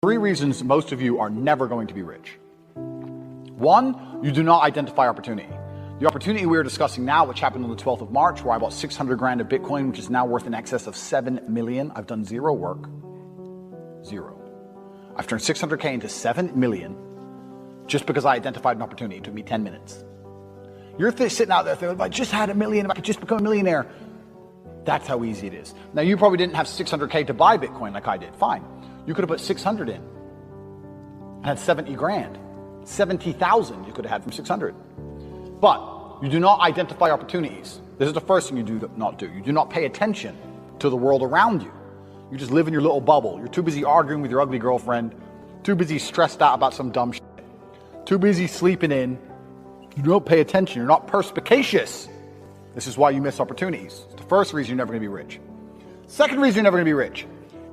Three reasons most of you are never going to be rich. One, you do not identify opportunity. The opportunity we are discussing now, which happened on the 12th of March, where I bought 600 grand of Bitcoin, which is now worth in excess of 7 million. I've done zero work. Zero. I've turned 600K into 7 million just because I identified an opportunity. It took me 10 minutes. You're sitting out there thinking, if I just had $1 million, if I could just become a millionaire. That's how easy it is. Now, you probably didn't have 600K to buy Bitcoin like I did. Fine. You could have put 600 in and had 70 grand. 70,000 you could have had from 600. But you do not identify opportunities. This is the first thing you do not do. You do not pay attention to the world around you. You just live in your little bubble. You're too busy arguing with your ugly girlfriend, too busy stressed out about some dumb shit, too busy sleeping in. You don't pay attention. You're not perspicacious. This is why you miss opportunities. It's the first reason you're never going to be rich. Second reason you're never going to be rich.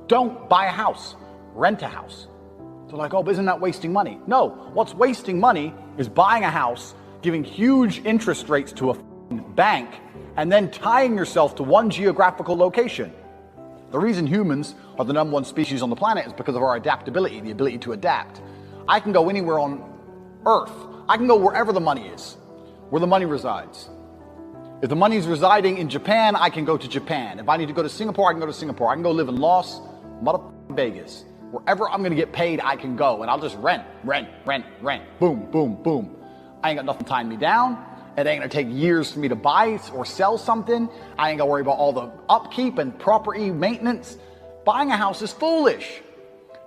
Don't buy a house. Rent a house. They're like, oh, but isn't that wasting money? No, what's wasting money is buying a house, giving huge interest rates to a bank, and then tying yourself to one geographical location. The reason humans are the #1 species on the planet is because of our adaptability, the ability to adapt. I can go anywhere on Earth. I can go wherever the money is, where the money resides. If the money is residing in Japan, I can go to Japan. If I need to go to Singapore, I can go to Singapore. I can go live in Las Vegas. Wherever I'm going to get paid, I can go, and I'll just rent. Boom, boom, boom. I ain't got nothing tying me down. It ain't going to take years for me to buy or sell something. I ain't got to worry about all the upkeep and property maintenance. Buying a house is foolish.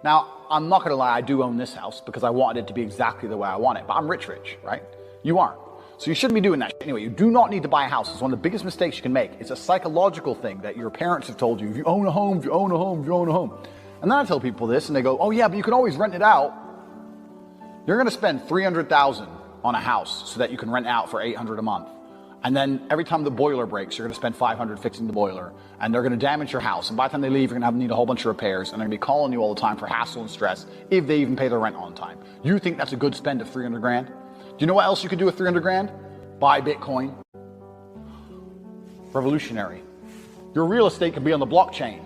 Now, I'm not going to lie, I do own this house because I wanted it to be exactly the way I want it, but I'm rich, right? You aren't. So you shouldn't be doing that shit. Anyway, you do not need to buy a house. It's one of the biggest mistakes you can make. It's a psychological thing that your parents have told you. If you own a home, if you own a home, if you own a home. And then I tell people this and they go, oh yeah, but you can always rent it out. You're going to spend $300,000 on a house so that you can rent out for $800 a month. And then every time the boiler breaks, you're going to spend $500 fixing the boiler, and they're going to damage your house. And by the time they leave, you're going to need a whole bunch of repairs, and they're going to be calling you all the time for hassle and stress if they even pay their rent on time. You think that's a good spend of 300 grand? Do you know what else you could do with 300 grand? Buy Bitcoin. Revolutionary. Your real estate can be on the blockchain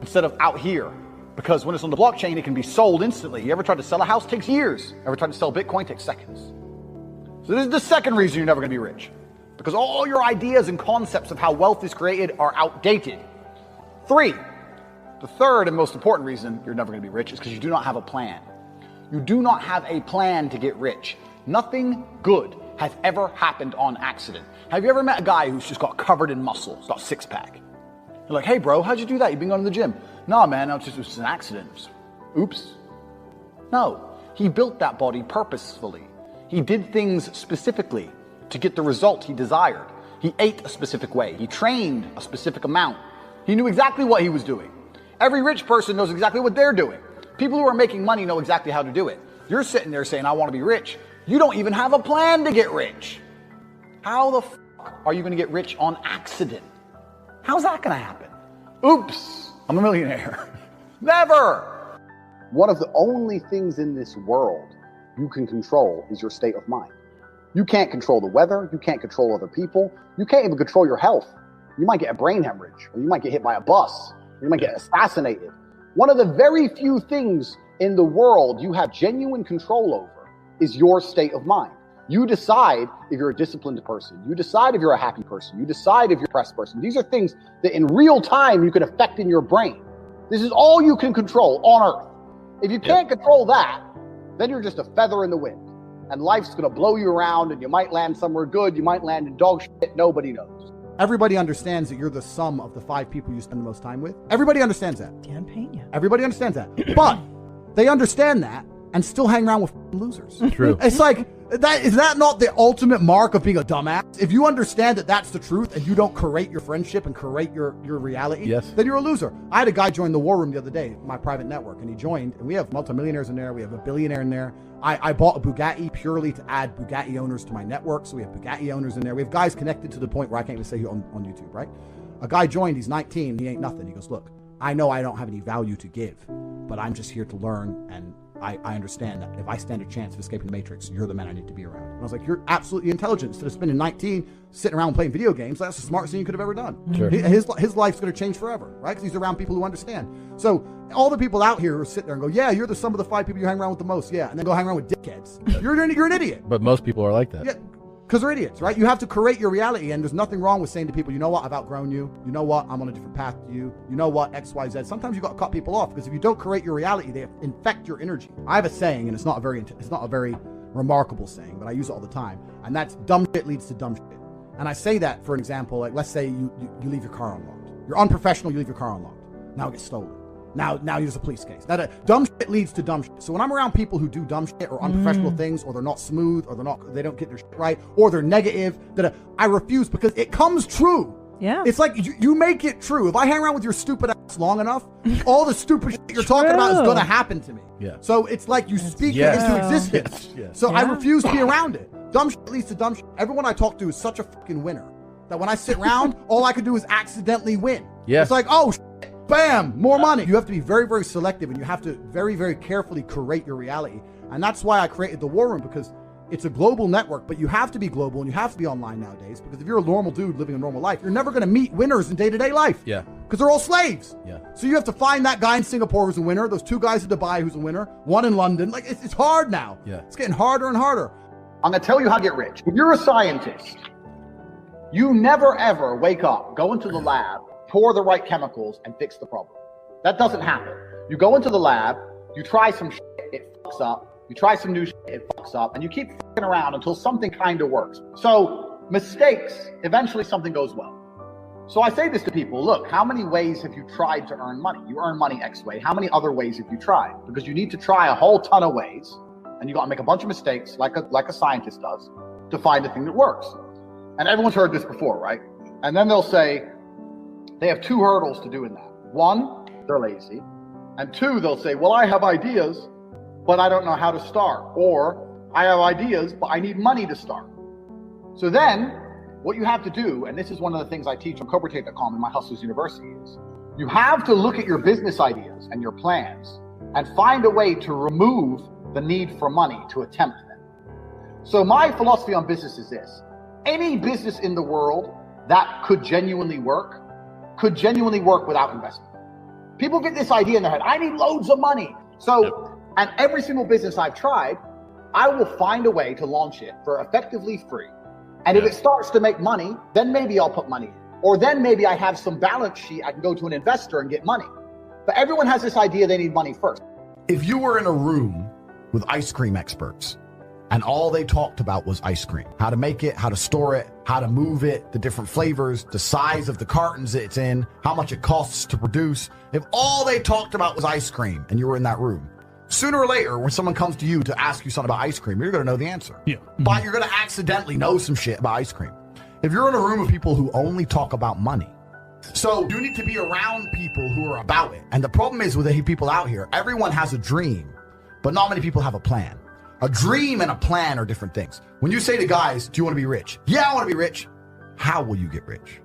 instead of out here. Because when it's on the blockchain, it can be sold instantly. You ever tried to sell a house? It takes years. Ever tried to sell Bitcoin? It takes seconds. So this is the second reason you're never going to be rich. Because all your ideas and concepts of how wealth is created are outdated. 3, the third and most important reason you're never going to be rich is because you do not have a plan. You do not have a plan to get rich. Nothing good has ever happened on accident. Have you ever met a guy who's just got covered in muscle, he's got a six-pack? You're like, hey bro, how'd you do that? You've been going to the gym. No man, it was just an accident. Oops. No, he built that body purposefully. He did things specifically to get the result he desired. He ate a specific way. He trained a specific amount. He knew exactly what he was doing. Every rich person knows exactly what they're doing. People who are making money know exactly how to do it. You're sitting there saying, I want to be rich. You don't even have a plan to get rich. How the f*** are you going to get rich on accident? How's that going to happen? Oops, I'm a millionaire. Never. One of the only things in this world you can control is your state of mind. You can't control the weather. You can't control other people. You can't even control your health. You might get a brain hemorrhage, or you might get hit by a bus. Or you might get assassinated. One of the very few things in the world you have genuine control over is your state of mind. You decide if you're a disciplined person. You decide if you're a happy person. You decide if you're a depressed person. These are things that in real time you can affect in your brain. This is all you can control on earth. If you can't control that, then you're just a feather in the wind. And life's going to blow you around, and you might land somewhere good. You might land in dog shit. Nobody knows. Everybody understands that you're the sum of the 5 people you spend the most time with. Everybody understands that. Dan Pena. Everybody understands that. But they understand that and still hang around with losers. True. It's like, is that not the ultimate mark of being a dumbass? If you understand that that's the truth and you don't curate your friendship and curate your reality, yes, then you're a loser. I had a guy join the War Room the other day, my private network, and he joined, and we have multimillionaires in there. We have a billionaire in there. I bought a Bugatti purely to add Bugatti owners to my network. So we have Bugatti owners in there. We have guys connected to the point where I can't even say who on YouTube, right? A guy joined, he's 19, he ain't nothing. He goes, look, I know I don't have any value to give, but I'm just here to learn, and I understand that if I stand a chance of escaping the Matrix, you're the man I need to be around. And I was like, you're absolutely intelligent. Instead of spending 19 sitting around playing video games, that's the smartest thing you could have ever done. Sure. His life's going to change forever, right? Because he's around people who understand. So all the people out here who sit there and go, yeah, you're the sum of the 5 people you hang around with the most. Yeah. And then go hang around with dickheads. You're an idiot. But most people are like that. Yeah. Because they're idiots, right? You have to create your reality, and there's nothing wrong with saying to people, you know what, I've outgrown you. You know what, I'm on a different path to you. You know what, X, Y, Z. Sometimes you got to cut people off, because if you don't create your reality, they infect your energy. I have a saying, and it's not a very remarkable saying, but I use it all the time, and that's dumb shit leads to dumb shit. And I say that for an example, like let's say you leave your car unlocked. You're unprofessional, you leave your car unlocked. Now it gets stolen. Now there's a police case. Now, dumb shit leads to dumb shit. So when I'm around people who do dumb shit or unprofessional things, or they're not smooth, or they don't get their shit right, or they're negative, I refuse, because it comes true. Yeah. It's like you make it true. If I hang around with your stupid ass long enough, all the stupid shit you're talking about is going to happen to me. Yeah. So it's like you speak it into existence. Yes. So I refuse to be around it. Dumb shit leads to dumb shit. Everyone I talk to is such a fucking winner that when I sit around, all I can do is accidentally win. Yeah. It's like, oh, bam, more money. You have to be very, very selective, and you have to very, very carefully curate your reality. And that's why I created the War Room, because it's a global network, but you have to be global and you have to be online nowadays, because if you're a normal dude living a normal life, you're never going to meet winners in day-to-day life. Yeah. Because they're all slaves. Yeah. So you have to find that guy in Singapore who's a winner, those 2 guys in Dubai who's a winner, 1 in London. Like, it's hard now. Yeah. It's getting harder and harder. I'm going to tell you how to get rich. If you're a scientist, you never ever wake up, go into the lab, pour the right chemicals, and fix the problem. That doesn't happen. You go into the lab, you try some shit, it fucks up. You try some new shit, it fucks up. And you keep fucking around until something kind of works. So mistakes, eventually something goes well. So I say this to people, look, how many ways have you tried to earn money? You earn money X way. How many other ways have you tried? Because you need to try a whole ton of ways, and you got to make a bunch of mistakes like a scientist does to find the thing that works. And everyone's heard this before, right? And then they'll say they have 2 hurdles to doing that. 1, they're lazy. And 2, they'll say, well, I have ideas, but I don't know how to start. Or I have ideas, but I need money to start. So then what you have to do, and this is one of the things I teach on CobraTate.com in my Hustlers University, is you have to look at your business ideas and your plans and find a way to remove the need for money to attempt them. So my philosophy on business is this: any business in the world that could genuinely work without investment. People get this idea in their head, I need loads of money. So, and every single business I've tried, I will find a way to launch it for effectively free. And if it starts to make money, then maybe I'll put money in. Or then maybe I have some balance sheet, I can go to an investor and get money. But everyone has this idea they need money first. If you were in a room with ice cream experts and all they talked about was ice cream, how to make it, how to store it, how to move it, the different flavors, the size of the cartons it's in, how much it costs to produce, if all they talked about was ice cream and you were in that room, sooner or later, when someone comes to you to ask you something about ice cream, you're going to know the answer. Yeah. But you're going to accidentally know some shit about ice cream. If you're in a room of people who only talk about money, so you need to be around people who are about it. And the problem is with the people out here, everyone has a dream, but not many people have a plan. A dream and a plan are different things. When you say to guys, do you want to be rich? Yeah, I want to be rich. How will you get rich?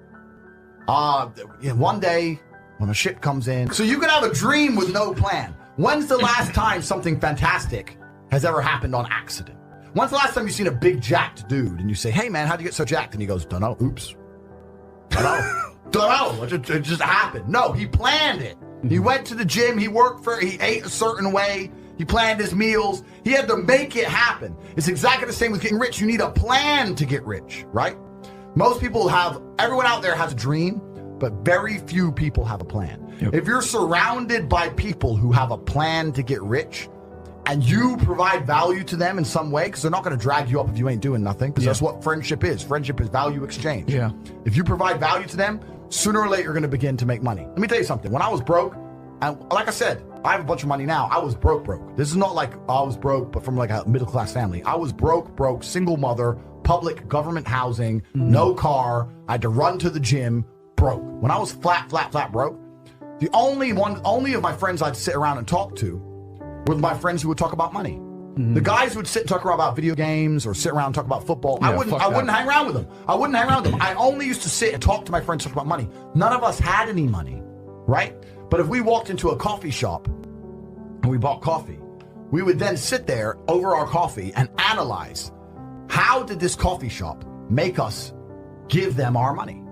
One day when the shit comes in. So you can have a dream with no plan. When's the last time something fantastic has ever happened on accident? When's the last time you've seen a big jacked dude and you say, hey man, how'd you get so jacked? And he goes, dunno, oops. Dunno, it just happened. No, he planned it. He went to the gym, he ate a certain way, he planned his meals, he had to make it happen. It's exactly the same with getting rich. You need a plan to get rich, right? Everyone out there has a dream, but very few people have a plan. Yep. If you're surrounded by people who have a plan to get rich and you provide value to them in some way, because they're not going to drag you up if you ain't doing nothing, because that's what friendship is. Friendship is value exchange. Yeah. If you provide value to them, sooner or later you're going to begin to make money. Let me tell you something. When I was broke, and like I said, I have a bunch of money now. I was broke. This is not like I was broke, but from like a middle-class family. I was broke, single mother, public government housing, no car. I had to run to the gym, broke. When I was flat broke, the only of my friends I'd sit around and talk to were my friends who would talk about money. The guys who would sit and talk about video games or sit around and talk about football, I wouldn't hang around with them. I only used to sit and talk to my friends, talk about money. None of us had any money, right? But if we walked into a coffee shop and we bought coffee, We would then sit there over our coffee and analyze, how did this coffee shop make us give them our money?